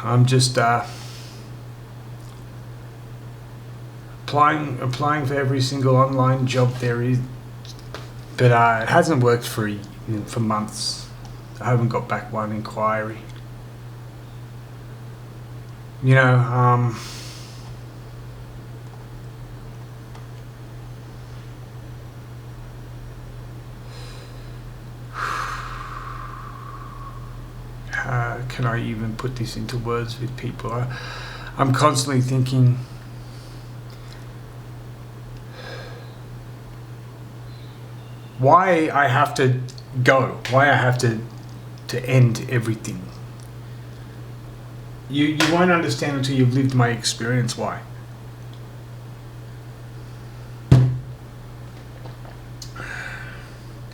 I'm just applying for every single online job there is, but it hasn't worked for months. I haven't got back one inquiry. You know, how can I even put this into words with people? I'm constantly thinking, why I have to go, why I have to end everything. You won't understand until you've lived my experience why.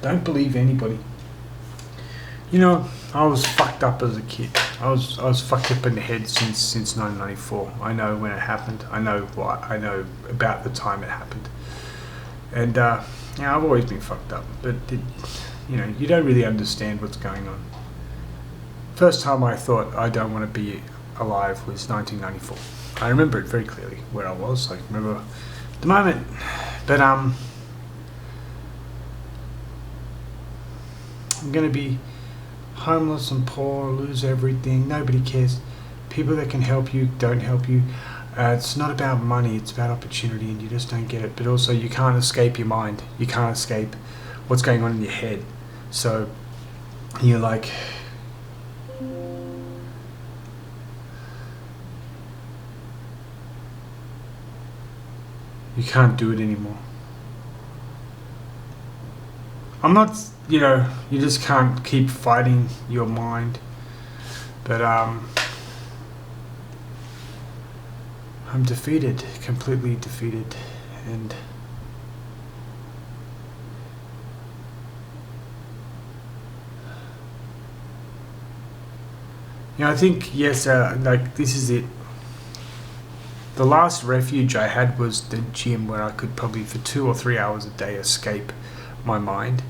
Don't believe anybody. You know, I was fucked up as a kid. I was fucked up in the head since 1994. I know when it happened. I know why. I know about the time it happened. And I've always been fucked up. But you don't really understand what's going on. First time I thought I don't want to be alive was 1994. I remember it very clearly where I was. I remember the moment. But I'm gonna be homeless and poor, lose everything, nobody cares. People that can help you don't help you. It's not about money, it's about opportunity, and you just don't get it. But also you can't escape your mind. You can't escape what's going on in your head. So you're like, you can't do it anymore. I'm not, you just can't keep fighting your mind. But I'm defeated, completely defeated. And I think, yes, this is it. The last refuge I had was the gym, where I could probably for 2 or 3 hours a day escape my mind.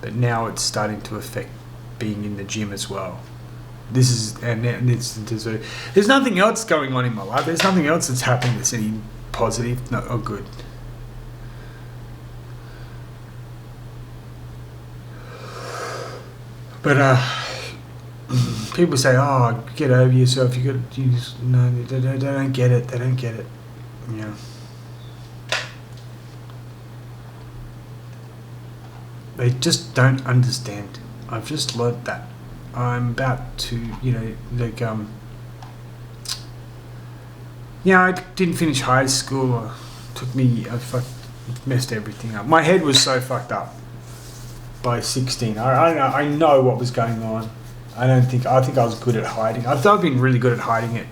But now it's starting to affect being in the gym as well. There's nothing else going on in my life. There's nothing else that's happening that's any positive or good. But people say, "Oh, get over yourself. They don't get it. They don't get it." They just don't understand. I've just learnt that. I'm about to, I didn't finish high school. I messed everything up. My head was so fucked up by 16. I know what was going on. I think I was good at hiding. I've been really good at hiding it.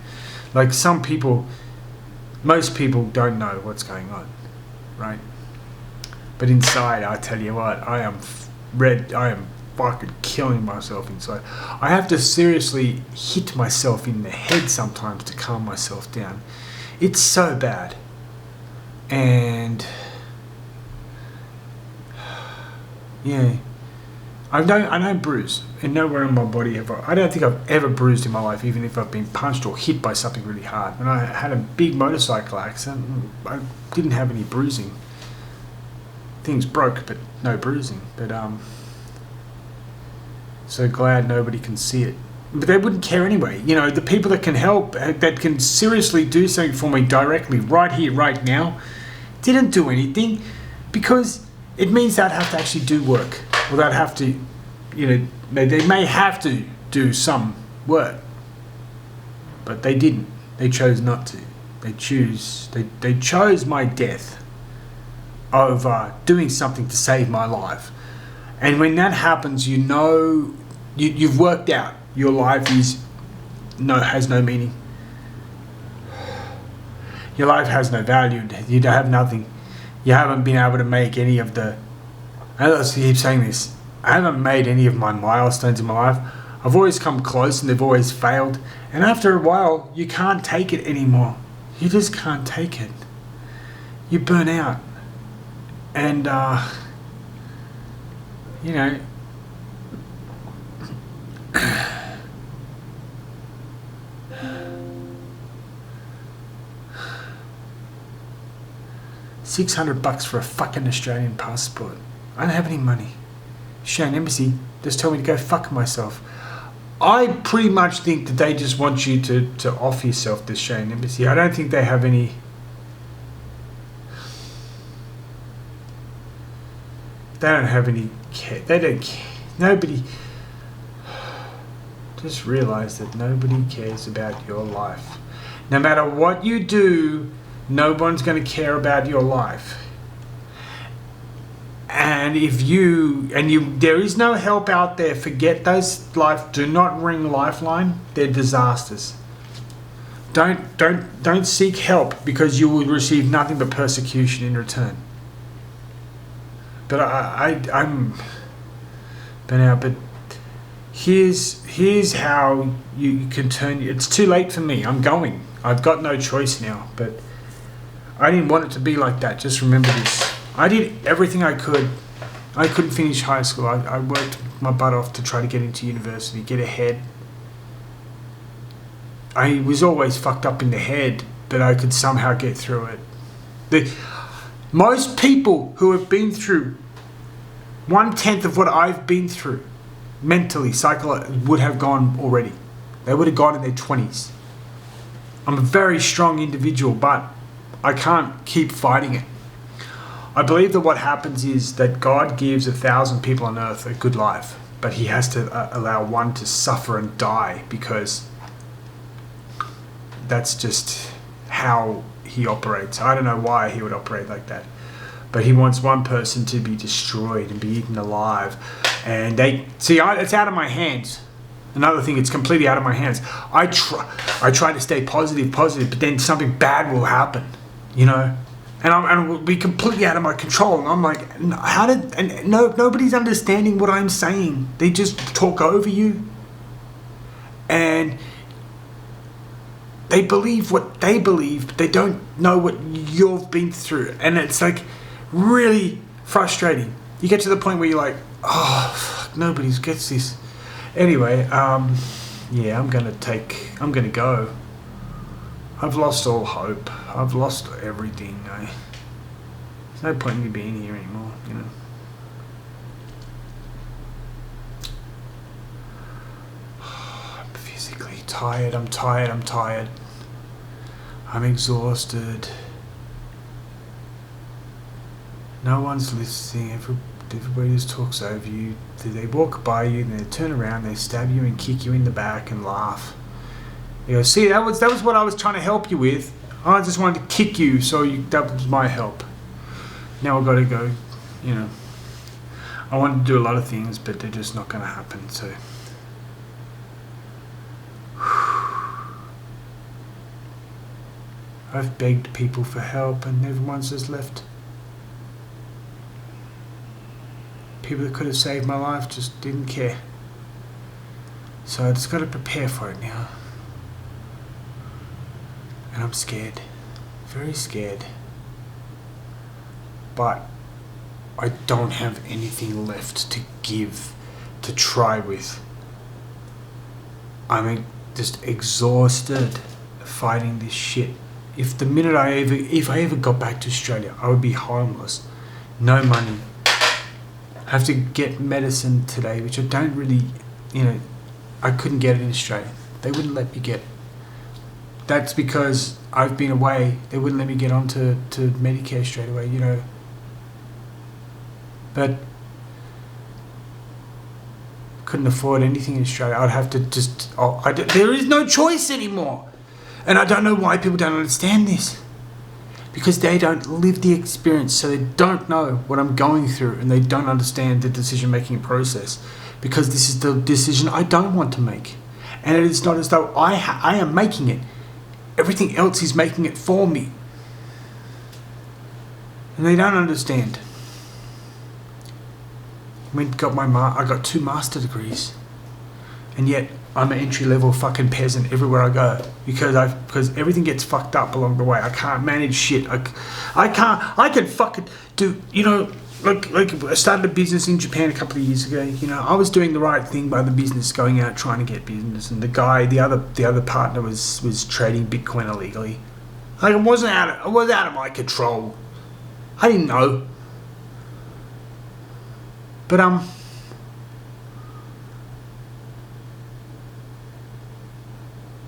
Like most people don't know what's going on, right? But inside, I tell you what, I am fucking killing myself inside. I have to seriously hit myself in the head sometimes to calm myself down. It's so bad. And yeah, I don't bruise, and nowhere in my body I don't think I've ever bruised in my life, even if I've been punched or hit by something really hard. When I had a big motorcycle accident, I didn't have any bruising. Things broke, but no bruising. But so glad nobody can see it. But they wouldn't care anyway. The people that can help, that can seriously do something for me directly, right here, right now, didn't do anything, because it means they'd have to actually do work. Or they'd have to, they may have to do some work. But they didn't. They chose not to. They chose my death over doing something to save my life. And when that happens, you've worked out your life has no meaning. Your life has no value. You don't have nothing. You haven't been able to make any of the... I keep saying this. I haven't made any of my milestones in my life. I've always come close and they've always failed. And after a while, you can't take it anymore. You just can't take it. You burn out. And, $600 for a fucking Australian passport. I don't have any money. Australian Embassy just told me to go fuck myself. I pretty much think that they just want you to offer yourself the Australian Embassy. I don't think they have any... They don't have any care. They don't care. Nobody... Just realise that nobody cares about your life. No matter what you do, no one's going to care about your life. And there is no help out there, forget those do not ring Lifeline. They're disasters. Don't seek help, because you will receive nothing but persecution in return. But I'm but here's how you can turn. It's too late for me. I'm going. I've got no choice now. But I didn't want it to be like that. Just remember this. I did everything I could. I couldn't finish high school. I worked my butt off to try to get into university, get ahead. I was always fucked up in the head, but I could somehow get through it. Most people who have been through 1/10 of what I've been through, mentally, psychologically, would have gone already. They would have gone in their 20s. I'm a very strong individual, but I can't keep fighting it. I believe that what happens is that God gives 1,000 people on earth a good life, but he has to allow one to suffer and die, because that's just how he operates. I don't know why he would operate like that, but he wants one person to be destroyed and be eaten alive. And it's out of my hands. Another thing, it's completely out of my hands. I try to stay positive, but then something bad will happen, and it will be completely out of my control. And I'm like, nobody's understanding what I'm saying. They just talk over you, and they believe what they believe, but they don't know what you've been through. And it's like really frustrating. You get to the point where you're like, oh, fuck, nobody gets this. Anyway, yeah, I'm gonna go. I've lost all hope. I've lost everything. There's no point in me being here anymore, I'm physically tired. I'm tired. I'm exhausted. No one's listening. Everybody just talks over you. They walk by you, and they turn around, they stab you and kick you in the back and laugh. You go, see, that was what I was trying to help you with. I just wanted to kick you, so that was my help. Now I've got to go, I wanted to do a lot of things, but they're just not going to happen, so. I've begged people for help, and everyone's just left. People that could have saved my life just didn't care. So I just got to prepare for it now. And I'm scared. Very scared. But I don't have anything left to give, to try with. I'm just exhausted fighting this shit. If I ever got back to Australia, I would be homeless. No money. I have to get medicine today, which I don't really, I couldn't get it in Australia. They wouldn't let me get it. That's because I've been away. They wouldn't let me get onto Medicare straight away, But couldn't afford anything in Australia. I'd have to there is no choice anymore. And I don't know why people don't understand this. Because they don't live the experience, so they don't know what I'm going through, and they don't understand the decision-making process. Because this is the decision I don't want to make. And it is not as though I am making it. Everything else is making it for me. And they don't understand. I got 2 master degrees. And yet I'm an entry-level fucking peasant everywhere I go, because everything gets fucked up along the way. I can't manage shit. I can fucking do, like I started a business in Japan a couple of years ago. I was doing the right thing by the business, going out trying to get business, and the other partner was trading Bitcoin illegally. Like, it was out of my control. I didn't know. But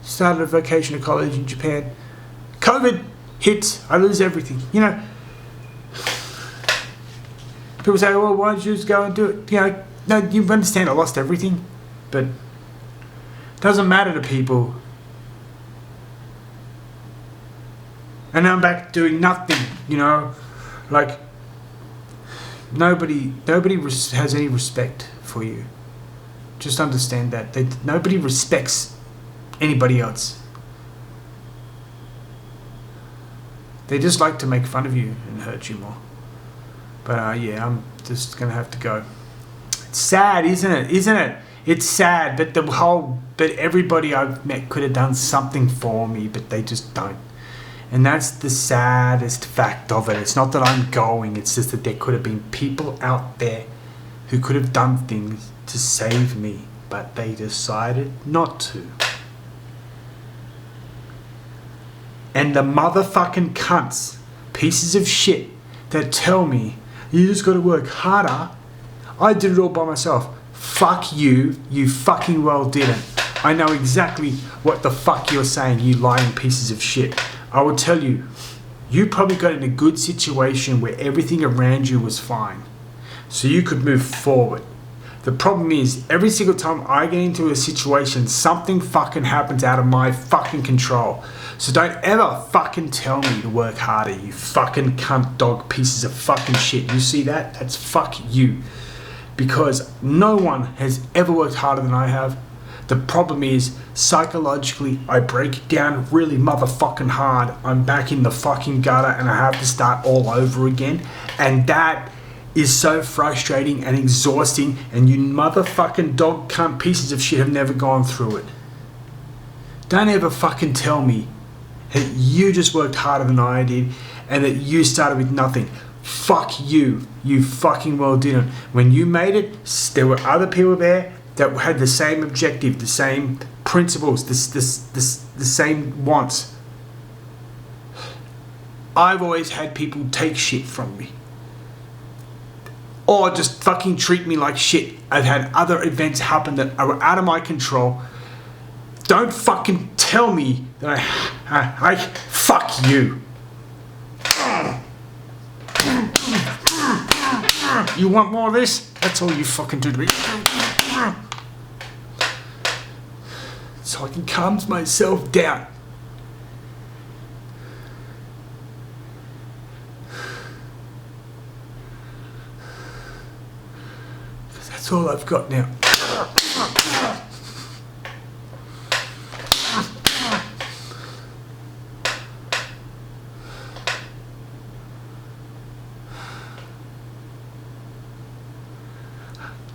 started a vocational college in Japan. COVID hits, I lose everything. You know, people say, well, why don't you just go and do it? You know, no, you understand I lost everything, but it doesn't matter to people. And now I'm back doing nothing, you know, like nobody has any respect for you. Just understand that. Nobody respects anybody else. They just like to make fun of you and hurt you more. But yeah, I'm just gonna have to go. It's sad, isn't it? Isn't it? It's sad, but everybody I've met could have done something for me, but they just don't. And that's the saddest fact of it. It's not that I'm going, it's just that there could have been people out there who could have done things to save me, but they decided not to. And the motherfucking cunts, pieces of shit, that tell me, you just gotta work harder. I did it all by myself. Fuck you, you fucking well didn't. I know exactly what the fuck you're saying, you lying pieces of shit. I will tell you, you probably got in a good situation where everything around you was fine. So you could move forward. The problem is, every single time I get into a situation, something fucking happens out of my fucking control. So don't ever fucking tell me to work harder, you fucking cunt dog pieces of fucking shit. You see that? That's fuck you. Because no one has ever worked harder than I have. The problem is, psychologically, I break down really motherfucking hard. I'm back in the fucking gutter and I have to start all over again. And that is so frustrating and exhausting, and you motherfucking dog cunt pieces of shit have never gone through it. Don't ever fucking tell me that you just worked harder than I did and that you started with nothing. Fuck you. You fucking well didn't. When you made it, there were other people there that had the same objective, the same principles, the same wants. I've always had people take shit from me. Or just fucking treat me like shit. I've had other events happen that are out of my control. Don't fucking tell me that I fuck you. You want more of this? That's all you fucking do to me. So I can calm myself down. Because that's all I've got now.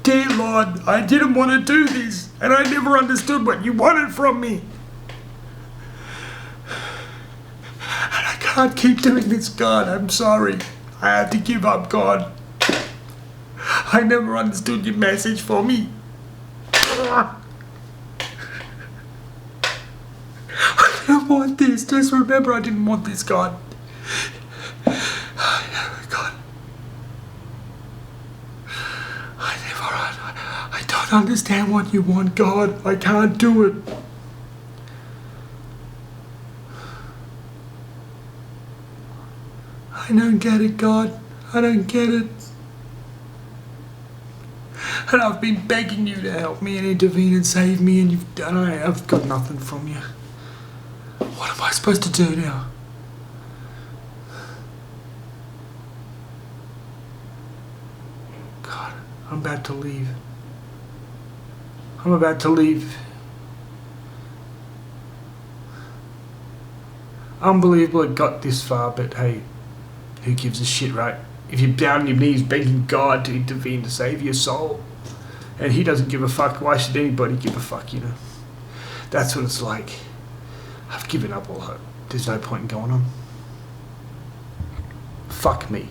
Dear Lord, I didn't want to do this, and I never understood what you wanted from me. And I can't keep doing this, God. I'm sorry. I have to give up, God. I never understood your message for me. I don't want this. Just remember, I didn't want this, God. God. I don't understand what you want, God. I can't do it. I don't get it, God. I don't get it. And I've been begging you to help me and intervene and save me, and you've done it. I've got nothing from you. What am I supposed to do now? God, I'm about to leave. I'm about to leave. Unbelievable it got this far, but hey, who gives a shit, right? If you're down on your knees begging God to intervene to save your soul, and he doesn't give a fuck, why should anybody give a fuck, you know? That's what it's like. I've given up all hope. There's no point in going on. Fuck me.